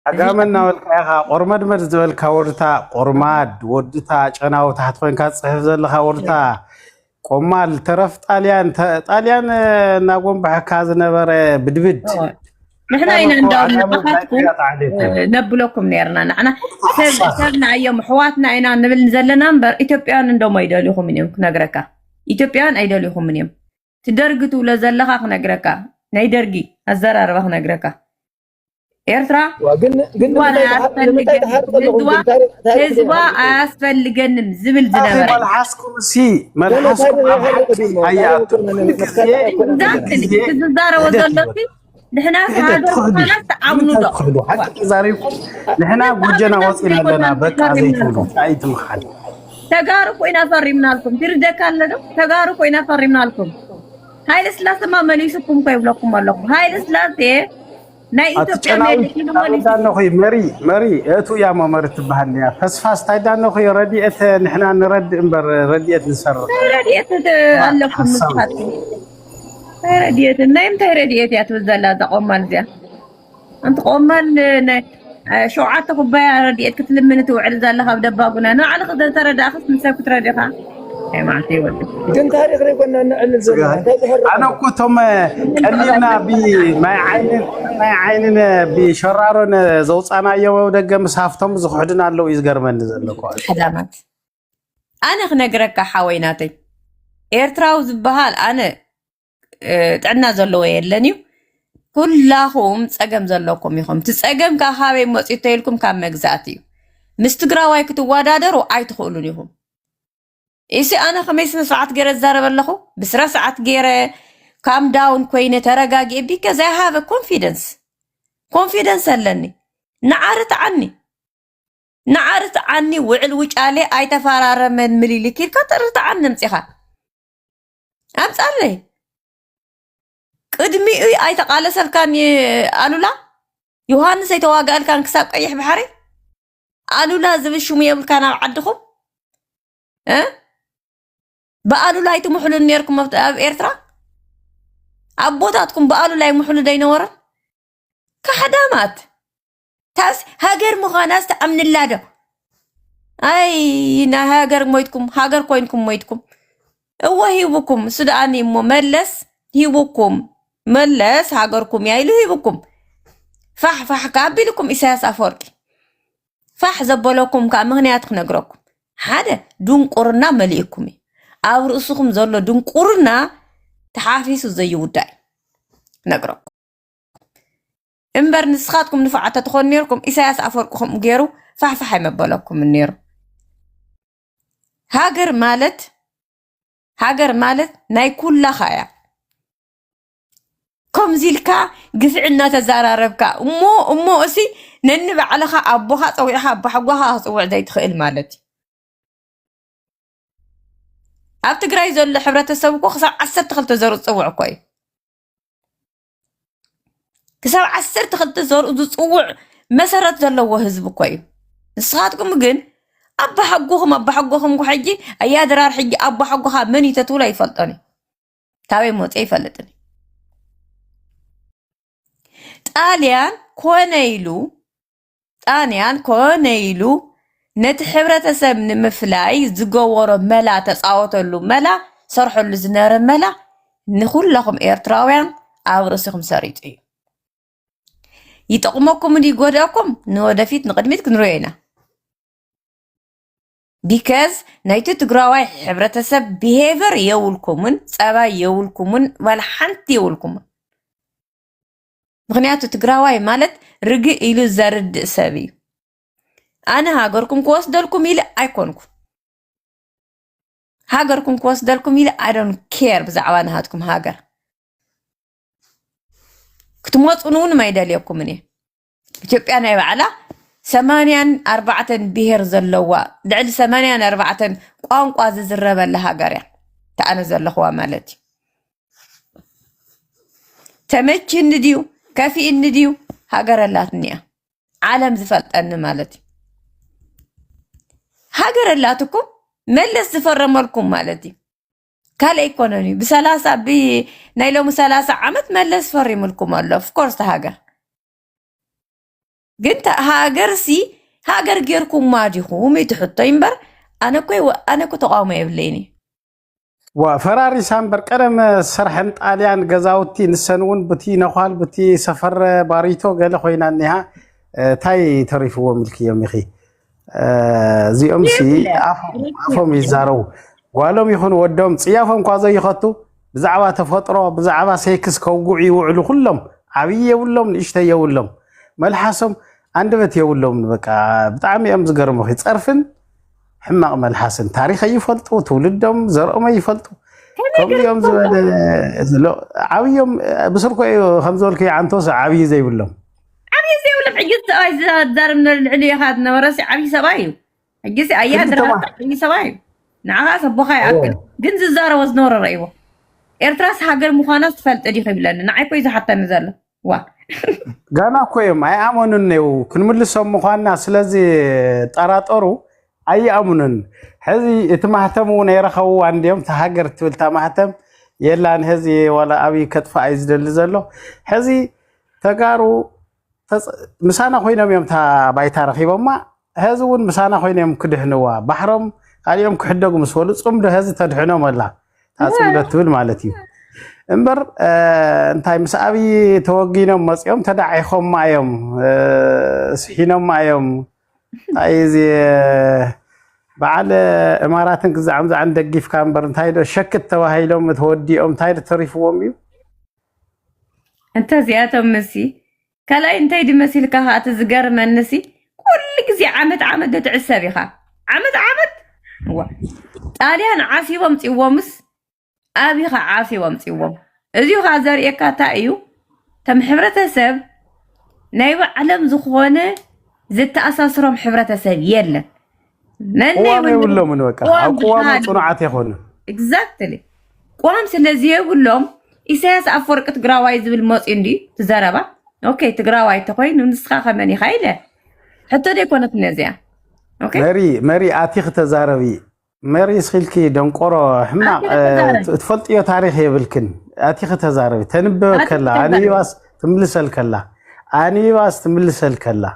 أجاملنا والكاها قرمد مرز والكاورتا قرماد ودتا جناو تحت فين كاتسحف زلها ورتا قمال ترف طاليان ناقوم بحكاز نبر بدبد نحن أين نداوم نقاطكم نبلوكم نيرنا نحن سبنا أيام حواتنا أين نبل نزلنا نبر إثيوبيان نداوم أيداليهم منهم نجركا إثيوبيان أيداليهم منهم تدرجتوا لزلها نجركا نيدرجي الزرار وخ نجركا إيرترا وانا هزوا أسفلجن زبل زنبري ملحسكم سي ملحسكم حياتكم تزدار وزلتي نحنا هذا خلاص تعاونوا ده حتى زاريكم نحنا وجنا وصلنا لنا بقى زيتون عيد مخال تجارب وين فرمنا لكم تردك لنا تجارب وين فرمنا لكم هاي السلاسة ما مليسكم كيف لكم لكم هاي السلاسة ناي إثيوبيا خوي مري اتو يا ما مرت بهالنيا فسفاس تايدان خوي رديت نحنا نرد امبر رديت نسر رديت لكم نفاتي رديت نايم رديت يا توزلا تقومال زي انت قومال شوعات كوبايه رديت كتلمن توعل زلها بدباقنا انا على قدر ترى داخل من ساكت رديها اي معتي ولد كنت تاريخ ريقنا نعلل زمان انا كنتم قلنا ما عيننا بشرارن زوصانا يو دغ مسافتم زخدنا لو يزغرمن زلكو خدامات انا خنغرك حويناتي ايرتراو زبحال انا طعنا زلو يلنيو كلهم صقم زلكم يخم تصقم كهابي مصيتيلكم كام مغزاتي مستغراواي كتوادادرو ايتخولون يهم إيسي أنا 5 ساعات غير الزارب اللهو بسرعة ساعات غير calm down كوينة ترقاقي because I have a confidence اللني نعرت عني وعل وجالي أي تفارار من مليلي كير كترت عني متخا أمسألي قدمي أي تقال سلكان قالوا لا يوهانس يتواقع كان كساب أي بحري قالوا لا زب الشومية كان عندكم بقالوا لا يتمحلوا نيركم اب إيرترا أبوتاتكم بقالوا لا يمحلوا دينورا كحدامات تاس هاجر مغاناس تأمن الله ده أي نا هاجر مويتكم هاجر كوينكم مويتكم هو هيوكم سوداني مملس هيوكم ملس هاجركم يا إلو هيوكم فح كابلكم إساس أفوركي فح زبلوكم كأمغنيات نجركم هذا دون قرنا مليكم أو رؤوسكم زلوا دون قرنا تحافظوا زي وداي نقرأ إمبر نسخاتكم نفعت تدخل نيركم إساس أفركم غيرو فحفح مبالكم من نيرو هاجر مالت ناي كل خايا كم زيلكا قفعنا تزارربكا أمو أسي ننبع على خا أبوها صويحها بحقوها صويح داي تخيل مالتي أب تقرأي زول حبرة خسر 10 تخلت زور تصوع كوي كسر 10 تخلت زور تصوع مسرت زلوا هزب كوي نسخاتكم جن أب حقوهم حجي أيا درار حجي أب حقوها مني تطول يفلطني تاوي موت يفلطني طاليان كونيلو نت حبرتسب نمفلاي زغورو ملا تصاوتلو ملا سرحلو زنار ملا نخلكم إيرتراويان أورسكم سريت إيه يتقمكم دي غوداكم نودفيت نقدمت كنروينا because نايتو تغراواي حبرتسب behavior يولكمن صبا يولكمن ولا حنت يولكمن مغنياتو تغراواي مالت رغي إلو زرد سبي أنا هاجركم كوس دلكم إلى أيكونكم هاجركم كوس دلكم إلى I don't care بزعوان هاتكم هاجر كتموت قنون ما يدليكم مني إثيوبيا أنا يبعلا 84 بهر زلوا دعل 84 قانقوا زرب لهاجر تأنا زلخوا مالتي تمتش النديو كافي النديو هاجر اللاتنيا عالم زفلت أن مالتي هاجر اللاتكم ملس فرملكم مالتي كال ايكونومي بسلاسة نايلو مسلاسة عمت ملس فرملكم الله of course هاجر قلت هاجر سي هاجر غيركم ما ديكم يتحطوا ينبر انا كنت قاومه يبليني وفراري سامبر قدم سرحن ጣልያን ገዛውቲ ንሰንውን بتي نخال بتي سفر باريتو قال خوينا انها تاي تريفو ملكيهم يخي زيهم سي عفهم يزارو قالهم يخون ودهم صيافهم كازو يخطو بزعبا تفطرو بزعبا سيكس كوغعي يوعلو كلهم عبيه يولهم نشته يولهم ملحسهم عندبت يولهم بقى بطعم يم زغرمو يصرفن حماق ملحسن تاريخ يفلطو تولدهم زرقهم يفلطو كم يوم زلو عبيهم بسركو خمزولك عنتوس عبي زي بلهم حجزت دار من العليا هذا وراسي عبي سبايو حجزت ايها درا عبي سبايو نعها صبخاي اكل جنز الزاره وزنور رأيوه ኤርትራስ ሃገር ምዃናስ ትፈልጥ ዲኺ ይብለኒ ንዓይ ኮይ ዝሓተ ንዘሎ ዋ ጋና ኮይም አይ አሞንን ነው ክንምልሶም ምዃና ስለዚ ጠራጠሩ አይ አሞንን ሕዚ እቲ ማህተም ነይረኸው አንዴም ተሃገር ትብልታ ማህተም የላን ሕዚ ወላ አቢ ከጥፋ አይ ዝደል ዘሎ ሕዚ ተጋሩ ምሳና ኮይኖም የምታ ባይታ ረኺቦማ ሕዚ እውን ምሳና ኮይኖም ክድህንዋ ባሕሮም ካልዮም ክሕደጉ መስወሉ ጽምዶ ሕዚ ተድሕኖም ኣላ ታጽምደት ትብል ማለት እዩ እምበር እንታይ ምሳቢ ተወጊኖም መጽዮም ተዳዒኾም ማዮም ስሒኖም ማዮም ታይዚ በዓል እማራትን ክዛዕም ዝዓን ደጊፍካ እምበር እንታይ ዶ ሸክት ተዋሂሎም ተወዲኦም እንታይ ተሪፍዎም እዩ እንተ ዚያቶም መሲ ከላይ እንታይ ድመሲልካ ኻት ዝገርመንሲ ኩሉ ግዜ ዓመት ትዕሰብ ኢኻ ዓመት ጣልያን ዓሲቦም ጽዎምስ አቢኻ ዓሲቦም ጽዎም እዚሁ ዘርእየካ እንታይ እዩ ተም ሕብረተሰብ ናይ ባዕሎም ዝኾነ ዝተኣሳስሮም ሕብረተሰብ የለን ቆዋም የብሎምን በቃ ቆዋም ጽኑዓት ይኾኑ ኤግዛክትሊ ቆዋም ስለዚ የብሎም ኢሳያስ አፈወርቂ ትግራዋይ ዝብል መጽ እንዲ ትዘረባ ኦኬ ትግራዋይ ተኮይኑ ንስኻ ከመን ኢኻ ኢለ ሕቶ ደይኮነት ነዚያ ኦኬ መሪ አቲኽ ተዛረቢ መሪ ስኺልኪ ደንቆሮ ሕማቕ ትፈልጥዮ ታሪኽ የብልክን አቲኽ ተዛረቢ ተንበበ ከላ አንይዋስ ትምልሰል ከላ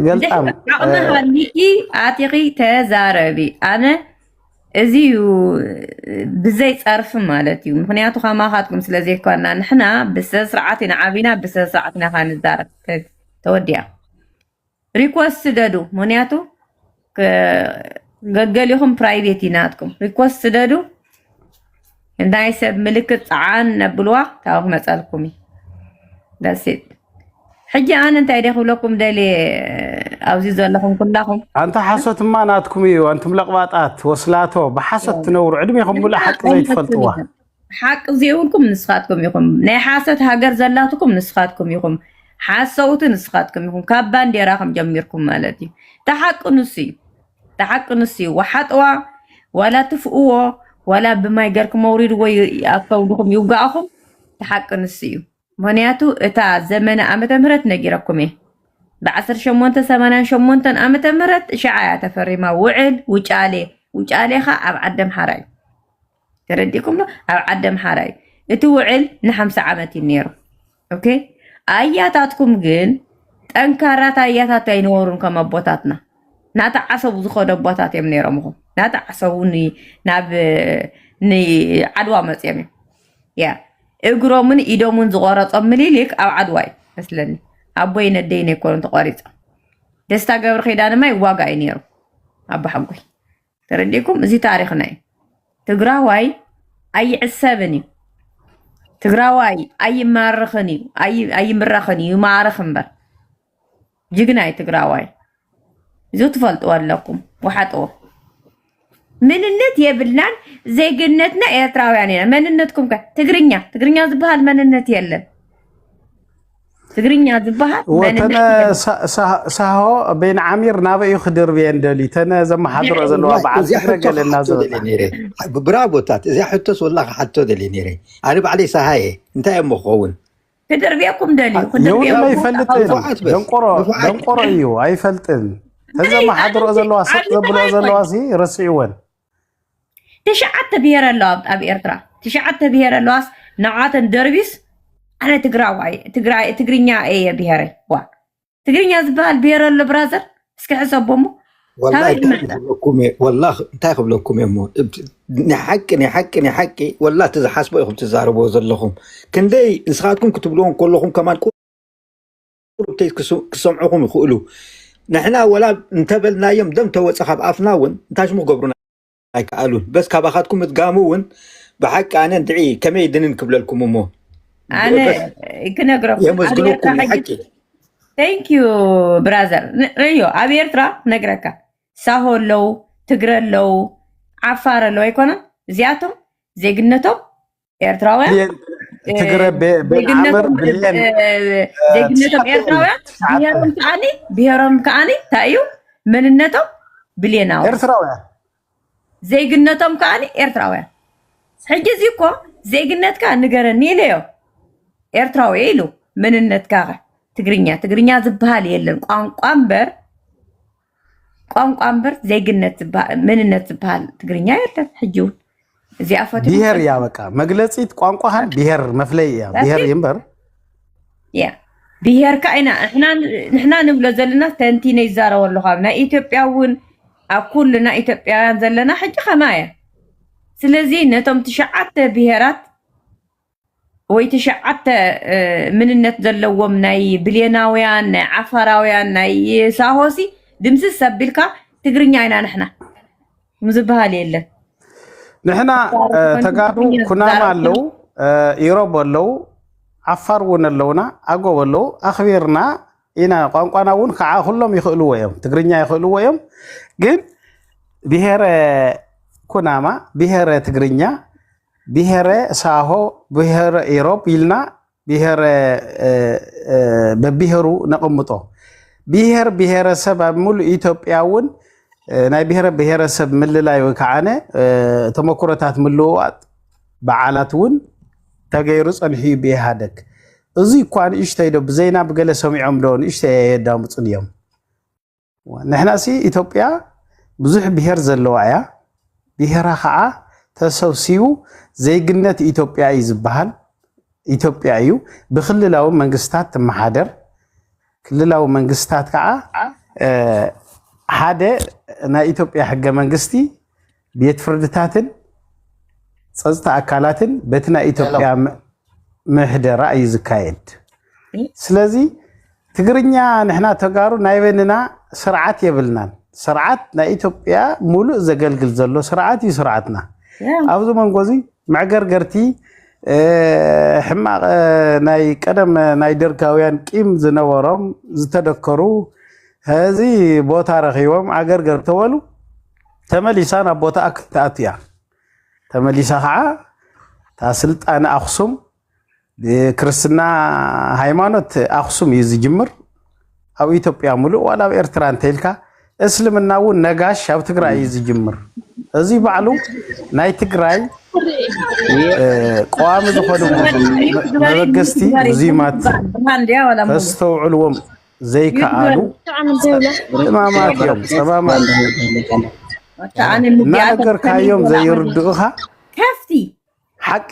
ገልጣም አቅመሃሊቂ አቲኺ ተዛረቢ አነ እዚዩ ብዘይ ጸርፍ ማለት እዩ ምክንያቱ ከማኻትኩም ስለዘይኮና ንሕና ብስርዓት ኢና ዓቢና ብስርዓት ኢና ንዛረብ ተወዲያ ሪኩዌስት ደዱ ምክንያቱ ገገሊኹም ፕራይቬት ኢናትኩም ሪኩዌስት ደዱ እንታይ ሰብ ምልክት ፃዓን ነብልዋ ታው መጻልኩም ዳሴት ሕጂ ኣነ እንታይ ደኽብለኩም ደሊ ኣብዚ ዘለኹም ኩላኹም አንተ ሓሶትማ ናትኩም እዩ አንቱም ለቕባጣት ወስላቶ ብሓሶት ትነብሩ ዕድሜኹም ሙሉእ ሓቂ ዘይትፈልጥዋ ሓቂ ዘይብልኩም ንስኻትኩም ኢኹም ናይ ሓሶት ሃገር ዘላትኩም ንስኻትኩም ኢኹም ሓሰውቲ ንስኻትኩም ኢኹም ካብ ባንዴራ ከም ጀሚርኩም ማለት እዩ ተሓቂ ንስ እዩ ወሓጥዋ ወላ ትፍእዎ ወላ ብማይ ገርኩም መውሪድዎ ኣከውድኩም ይውጋእኹም ተሓቂ ንስ እዩ ምክንያቱ እታ ዘመነ ዓመተ ምህረት ነጊረኩም እየ ብ1888 ዓመተ ምህረት ሻዕያ ተፈሪማ ውጫሌኻ ኣብ ዓደም ሓራ እዩ ተረዲኩም ኣብ ዓደም ሓራ እዩ እቲ ውዕል ን50 ዓመት እዩ ነይሩ ኦኬ ኣያታትኩም ግን ጠንካራት ኣያታት ኣይነበሩን ከም ኣቦታትና ናተዓሰቡ ዝኸዱ ኣቦታት እዮም ነይሮም ኢኹም ናተዓሰቡ ናብ ዓድዋ መፅዮም እዮም ያ እግሮምን ኢዶምን ዝቆረፆም ምኒልክ ኣብ ዓድዋ እዩ መስለኒ ኣቦይ ነደይን ኣይኮኑን ተቆሪፆም ደስታ ገብረ ኪዳንማ ይዋጋእ እዩ ነይሩ ኣቦ ሓጎይ ተረዲእኩም እዚ ታሪክና እዩ ትግራዋይ ኣይዕሰብን እዩ ትግራዋይ ኣይማርኽን እዩ ኣይምረኽን እዩ ይማርኽ እምበር ጅግና እዩ ትግራዋይ እዚ ትፈልጥዎ ኣለኩም ወሓጥዎ مننت يبلان زي جنتنا إيرتراويان مننتكم تقرينيا زبها المننت يلا تقرينيا زبها وتنا سهو بين عمير نابي يخدر بين دولي تنا زم حضر أزلوا بعض رجال الناس برافو تات زي حتى والله حتى دلي نيري أنا بعدي سهاي أنت يا مخون خدر بيكم دلي ما يفلتين دنقرا أيوه أي فلتين هذا ما حضر أزلوا سط زبلوا أزلوا سي رسيون تشعت بيهر اللوب أبي إرترا تشعت بيهر اللواس نعات دربيس أنا تقرأنيا إيه بيهري وا ትግርኛ ዝበሃል ብሄር ኣሎ ብራዘር እስኪ ሕሰቦሞ والله እንታይ ክብለኩም እሞ ንሓቂ والله ተዝሓስቦ ኢኹም ትዛረብዎ ዘለኹም ክንደይ ንስኻትኩም ክትብልዎም ከለኹም ከማን ክሰምዑኹም ይኽእሉ ንሕና ወላ እንተበልናዮም ደም ተወፀ ካብ ኣፍና እውን እንታይ ሽሙ ክገብሩና ኣይከኣሉን በስ ካባኻትኩም እትጋሙ እውን ብሓቂ ኣነ ድዒ ከመይ ድንን ክብለልኩም እሞ ኣነ ክነግረኩም የመስግኑኩም ንሓቂ ቴንክ ዩ ብራዘር ርዮ ኣብ ኤርትራ ነግረካ ሳሆ ኣለው ትግረ ኣለው ዓፋር ኣለው ኣይኮነን እዚኣቶም ዜግነቶም ኤርትራውያን ትግረ ብዓመር ብለን ዜግነቶም ኤርትራውያን ብሄሮም ከዓኒ እንታይ እዩ መንነቶም ብሌናዊ ኤርትራውያን ዜግነቶም ከዓኒ ኤርትራውያን ሕጂ እዚ እኮ ዜግነትካ ንገረኒ ኢለዮ ኤርትራዊ ኢሉ መንነትካ ትግርኛ ዝበሃል የለን ቋንቋ እምበር ዜግነት መንነት ዝበሃል ትግርኛ የለን ሕጂ እውን እዚኣ ፈትዩ ብሄር እያ በቃ መግለፂት ቋንቋሃን ብሄር መፍለይ እያ ብሄር እምበር ያ ብሄርካ ኢና ንሕና ንብሎ ዘለና ተንቲነ ይዛረቡ ኣለኹ ኣብ ናይ ኢትዮጵያ እውን ኣብ ኩሉና ኢትዮጵያውያን ዘለና ሕጂ ከማየ ስለዚ ነቶም 9 ብሄራት ወይ 9 ምንነት ዘለዎም ናይ ብሌናውያን ናይ ዓፋራውያን ናይ ሳሆሲ ድምስስ ሰቢልካ ትግርኛ ኢና ንሕና ምዝበሃል የለን ንሕና ተጋሩ ኩናማ ኣለው ኢሮብ ኣለው ዓፋር እውን ኣለውና ኣጎብ ኣለው ኣኽቢርና ኢና ቋንቋና እውን ከዓ ኩሎም ይኽእልዎ እዮም ትግርኛ ይኽእልዎ እዮም ግን ብሄረ ኩናማ ብሄረ ትግርኛ ብሄረ ሳሆ ብሄረ ኢሮብ ኢልና ብሄረ በብሄሩ ነቕምጦ ብሄር ብሄረሰብ ኣብ ሙሉእ ኢትዮጵያ እውን ናይ ብሄረ ብሄረሰብ ምልላይ ወይ ከዓነ ተመኩሮታት ምልውዋጥ በዓላት እውን ተገይሩ ፀንሕዩ ብኢሃደግ እዚ እኳ ንእሽተይ ዶ ብዘይና ብገለ ሰሚዖም ዶ ንእሽተይ የዳምፁን እዮም ንሕና ሲ ኢትዮጵያ ብዙሕ ብሄር ዘለዋ እያ ብሄራ ከዓ ተሰብሲቡ ዘይግነት ኢትዮጵያ እዩ ዝበሃል ኢትዮጵያ እዩ ብክልላዊ መንግስታት ትመሓደር ክልላዊ መንግስታት ከዓ ሓደ ናይ ኢትዮጵያ ሕገ መንግስቲ ቤት ፍርድታትን ፀጥታ ኣካላትን በቲ ናይ ኢትዮጵያ ምሕደራ እዩ ዝካየድ ስለዚ ትግርኛ ንሕና ተጋሩ ናይ በንና ስርዓት የብልናን ስርዓት ናይ ኢትዮጵያ ሙሉእ ዘገልግል ዘሎ ስርዓት እዩ ስርዓትና ኣብዚ መንጎ እዚ መዕገርገርቲ ሕማቕ ናይ ቀደም ናይ ደርጋውያን ቂም ዝነበሮም ዝተደከሩ ህዚ ቦታ ረኺቦም ኣገርገር ተበሉ ተመሊሳ ናብ ቦታ ክትኣቱ እያ ተመሊሳ ከዓ ታ ስልጣነ ኣክሱም ክርስትና ሃይማኖት ኣክሱም እዩ ዝጅምር ኣብ ኢትዮጵያ ሙሉእ ዋላ ኣብ ኤርትራ እንተኢልካ እስልምና እውን ነጋሽ ኣብ ትግራይ እዩ ዝጅምር እዚ ባዕሉ ናይ ትግራይ ቀዋሚ ዝኾኑ መበገስቲ ሙዚማት ተስተውዕልዎም ዘይከኣሉ እማማት እዮም ፀማማት እናነገርካዮም ዘይርድኡኻ ከፍቲ ሓቂ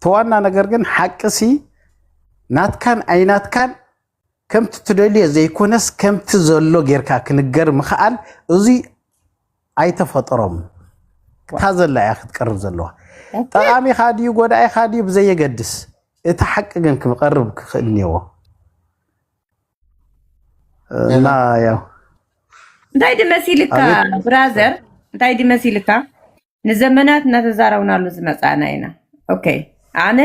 ተዋና ነገር ግን ሓቂሲ ናትካን ኣይናትካን ከምቲ ትደልዮ ዘይኮነስ ከምቲ ዘሎ ጌርካ ክንገር ምኽኣል እዚ ኣይተፈጠሮም ክታ ዘላ እያ ክትቀርብ ዘለዋ ጠቃሚኻ ድዩ ጎዳኢኻ ድዩ ብዘየገድስ እቲ ሓቂ ግን ክቐርብ ክኽእል እኒአዎ እና ያው እንታይ ድመሲልካ ብራዘር እንታይ ድመሲልካ ንዘመናት እናተዛረብናሉ ዝመፃና ኢና ኦኬ ኣነ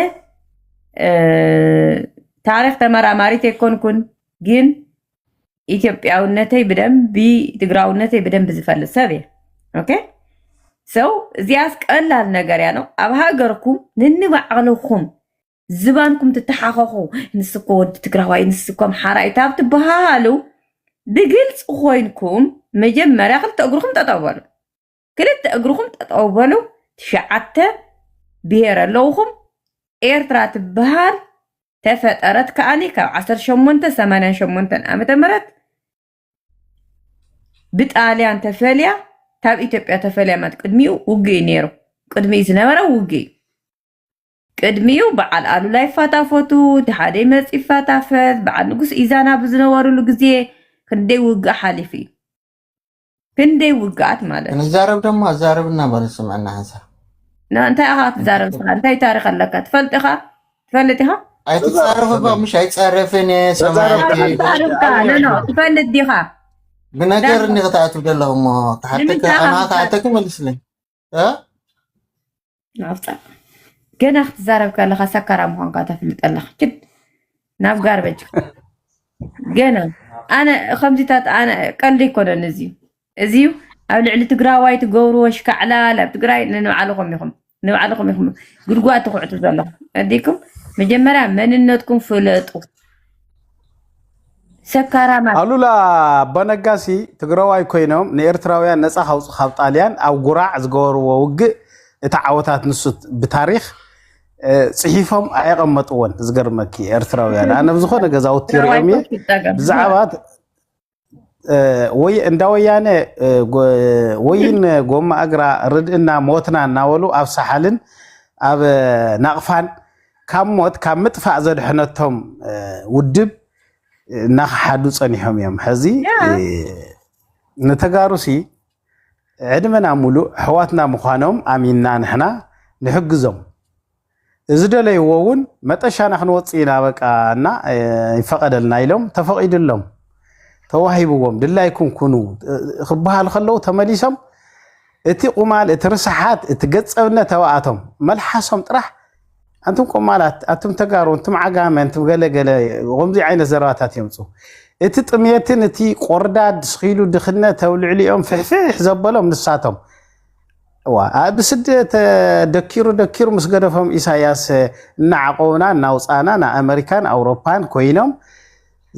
ታሪክ ተመራማሪት ኣይኮንኩን ግን ኢትዮጵያውነተይ ብደንቢ ትግራውነተይ ብደንቢ ዝፈልጥ ሰብ እየ ኦኬ ሰው እዚያስ ቀላል ነገር ያ ነው ኣብ ሃገርኩም ንንባዕልኩም ዝባንኩም ትተሓኸኹ ንስኮ ወዲ ትግራዋይ ንስኮም ሓራይታ ብትበሃሉ ብግልፅ ኮይንኩም መጀመርያ ክልተ እግርኩም ጠጠው በሉ 9 ብሄር ኣለውኩም ኤርትራ ትበሃል ተፈጠረት ከዓኒ ካብ 1888 ዓመተ ምህረት ብጣልያን ተፈልያ ታብ ኢትዮጵያ ተፈልያ ማት ቅድሚኡ ውግእ ነይሩ ቅድሚ ዝነበረ ውግእ ቅድሚው በዓል ኣሉ ላይ ፋታፎቱ ተሓደ መጽ ይፋታፈት በዓል ንጉስ ኢዛና ብዝነበሩሉ ግዜ ክንደይ ውግእ ሓሊፉ እዩ ክንደይ ውግኣት ማለት نزارب دم زاربنا برسمعنا حسا እንታይ ኣኻ ትዛረብ ስኻ እንታይ ታሪክ ኣለካ ትፈልጥኻ ትፈልጥኻ اي تتصرف بقى مش هيتصرفني سمعتي ትፈልጥ ዲኻ بنجر اني قطعت بدلهم تحتك انا قطعتك ملسلي ها ናፍጣ ገና ክትዛረብ ከለኻ ሰከራ ምዃንካ ተፍልጥ ኣለኻ ጅድ ናብ ጋርበጅ ገና ኣነ ከምዚታት ኣነ ቀልዲ ይኮነን እዚዩ ኣብ ልዕሊ ትግራዋይ ትገብርዎ ሽካዕላል ኣብ ትግራይ ንባዕልኹም ኢኹም ጉድጓድ ትኩዕቱ ዘለኹም ኣዲኩም መጀመርያ መንነትኩም ፍለጡ ሰካራማት ኣሉላ በነጋሲ ትግራዋይ ኮይኖም ንኤርትራውያን ነፃ ካውፁ ካብ ጣልያን ኣብ ጉራዕ ዝገበርዎ ውግእ እቲ ዓወታት ንሱት ብታሪክ ፅሒፎም ኣይቐመጥዎን ዝገርመኪ ኤርትራውያን ኣነ ብዝኾነ ገዛውቲ ይርኦም እየ ብዛዕባ ወይ እንዳ ወያነ ወይን ጎማ እግራ ርድእና ሞትና እናበሉ ኣብ ሳሓልን ኣብ ናቕፋን ካብ ሞት ካብ ምጥፋእ ዘድሕነቶም ውድብ እናሓዱ ፀኒሖም እዮም ሕዚ ንተጋሩሲ ዕድመና ሙሉእ ሕዋትና ምዃኖም ኣሚንና ንሕና ንሕግዞም እዚ ደለይዎ እውን መጠሻና ክንወፅእ ኢና በቃና ይፈቀደልና ኢሎም ተፈቂድሎም ተዋሂብዎም ድላይኩም ኩኑ ክበሃል ከለው ተመሊሶም እቲ ቁማል እቲ ርስሓት እቲ ገፀብነት ተባኣቶም መልሓሶም ጥራሕ አንቱም ቆማላት አቱም ተጋሩ እንቱም ዓጋመ እንቱም ገለገለ ወምዚ ዓይነት ዘረባታት የምፁ እቲ ጥሜትን እቲ ቆርዳድ ስኺሉ ድኽነት ተውልዕሊኦም ፍሕፍሕ ዘበሎም ንሳቶም ብስደት ደኪሩ ምስ ገደፎም ኢሳያስ እናዓቆቡና እናውፃና ንኣሜሪካን ኣውሮፓን ኮይኖም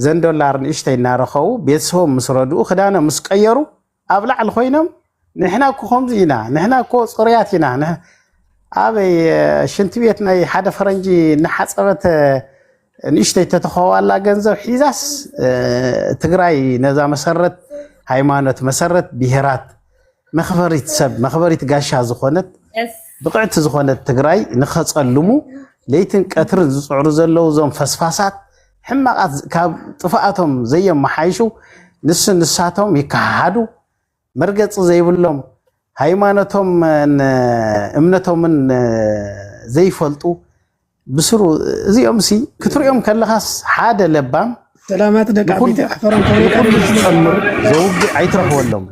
ዘን ዶላር ንእሽተይ እናረኸቡ ቤተሰቦም ምስ ረድኡ ክዳኖም ምስ ቀየሩ ኣብ ላዕሊ ኮይኖም ንሕና እኮ ከምዚ ኢና ንሕና እኮ ፅሩያት ኢና ኣበይ ሽንቲ ቤት ናይ ሓደ ፈረንጂ እናሓፀበት ንእሽተይ ተተኸዋላ ገንዘብ ሒዛስ ትግራይ ነዛ መሰረት ሃይማኖት መሰረት ብሄራት መኽበሪት ሰብ መኽበሪት ጋሻ ዝኾነት ብቕዕቲ ዝኾነት ትግራይ ንኸፀልሙ ለይትን ቀትርን ዝፅዕሩ ዘለው ዞም ፈስፋሳት ሕማቃት ካብ ጥፋኣቶም ዘየመሓይሹ ንሳቶም ይከሓዱ መርገፂ ዘይብሎም ሃይማኖቶም እምነቶምን ዘይፈልጡ ብስሩ እዚኦም ሲ ክትሪኦም ከለኻስ ሓደ ለባም ሰላማት ደቂ ዓበይቲ ኣሕፈሮም ኩሉ ዝፀምር ዘውግዕ ኣይትረኽበሎም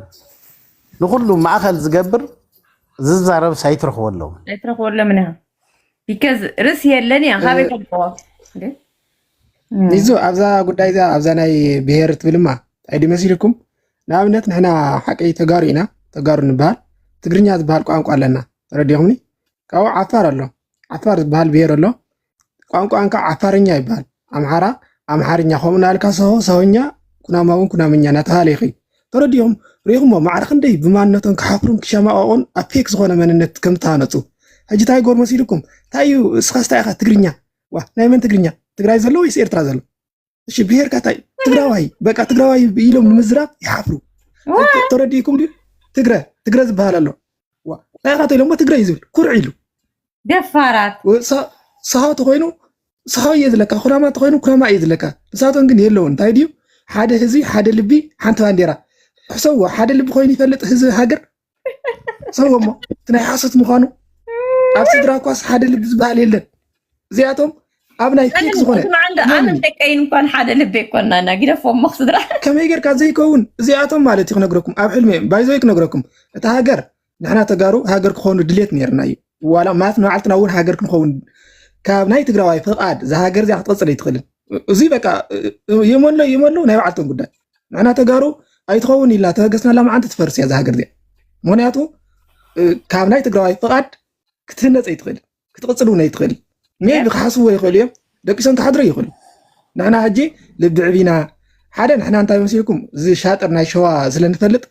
ንኩሉ ማእኸል ዝገብር ዝዛረብ ኣይትረኽበሎም ኢኻ ቢካዝ ርስ የለን እያ ካበይ ከልጥዎ ይዞ ኣብዛ ጉዳይ እዛ ኣብዛ ናይ ብሄር ትብልማ ኣይዲ መሲልኩም ንኣብነት ንሕና ሓቂ ተጋሩ ኢና ተጋሩ ንበሃል ትግርኛ ዝበሃል ቋንቋ ኣለና ተረዲኹምኒ ካብኡ ዓፋር ኣሎ ዓፋር ዝበሃል ብሄር ኣሎ ቋንቋን ከዓ ዓፋርኛ ይበሃል ኣምሓራ ኣምሓርኛ ከምኡ ናልካ ሰሆኛ ኩናማውን ኩናምኛ እናተባሃለ ይኽእል ተረዲኹም ሪኢኹሞ ማዕረ ክንደይ ብማንነቶም ክሓፍሩን ክሸማቐቑን ኣብ ፌክ ዝኾነ መንነት ከም ዝተሃነፁ ሕጂ እንታይ ጎር መሲልኩም እንታይ እዩ እስኻ ስታይ ኢኻ ትግርኛ ዋ ናይ መን ትግርኛ ትግራይ ዘሎ ወይስ ኤርትራ ዘሎ እሺ ብሄርካ እንታይ ትግራዋይ በቃ ትግራዋይ ኢሎም ንምዝራብ ይሓፍሩ ተረዲእኩም ድዩ ትግረ ዝበሃል ኣሎ እንታይ ኢኻ ተኢሎሞ ትግራይ ዝብል ኩርዕ ኢሉ ደፋራት ሰኻው ተኮይኑ ሰኻው እየ ዝለካ ኩናማ ተኮይኑ ኩናማ እየ ዝለካ ንሳቶም ግን የለውን እንታይ ድዩ ሓደ ህዝቢ ሓደ ልቢ ሓንቲ ባንዴራ ሕሰብዎ ሓደ ልቢ ኮይኑ ይፈልጥ ህዝቢ ሃገር ሰብዎሞ እቲ ናይ ሓሶት ምዃኑ ኣብ ስድራ ኳስ ሓደ ልቢ ዝበሃል የለን እዚኣቶም ኣብ ናይ ፌክ ዝኾነ ኣነ ደቀይን እንኳን ሓደ ልቢ ይኮናና ግደፎም መክስድራ ከመይ ጌርካ ዘይከውን እዚኣቶም ማለት እዩ ክነግረኩም ኣብ ሕልሚ ባይዞይ ክነግረኩም እቲ ሃገር ንሕና ተጋሩ ሃገር ክኾኑ ድሌት ነርና እዩ ዋላ ማለት ንባዕልትና እውን ሃገር ክንኸውን ካብ ናይ ትግራዋይ ፍቓድ ዝሃገር እዚኣ ክትቐፅል ኣይትኽእልን እዚ በቃ የመሎ ናይ ባዕልቶም ጉዳይ ንሕና ተጋሩ ኣይትኸውን ኢልና ተበገስናላ መዓንቲ ትፈርስ እያ ዝሃገር እዚኣ ምክንያቱ ካብ ናይ ትግራዋይ ፍቓድ ክትህነፅ ኣይትኽእልን ክትቕፅል እውን ኣይትኽእልን ሜቢ ክሓስብዎ ይኽእሉ እዮም ደቂሶም ተሓድሮ ይኽእሉ ንሕና ሕጂ ልቢ ዕቢና ሓደ ንሕና እንታይ መሲልኩም እዚ ሻጥር ናይ ሸዋ ስለንፈልጥ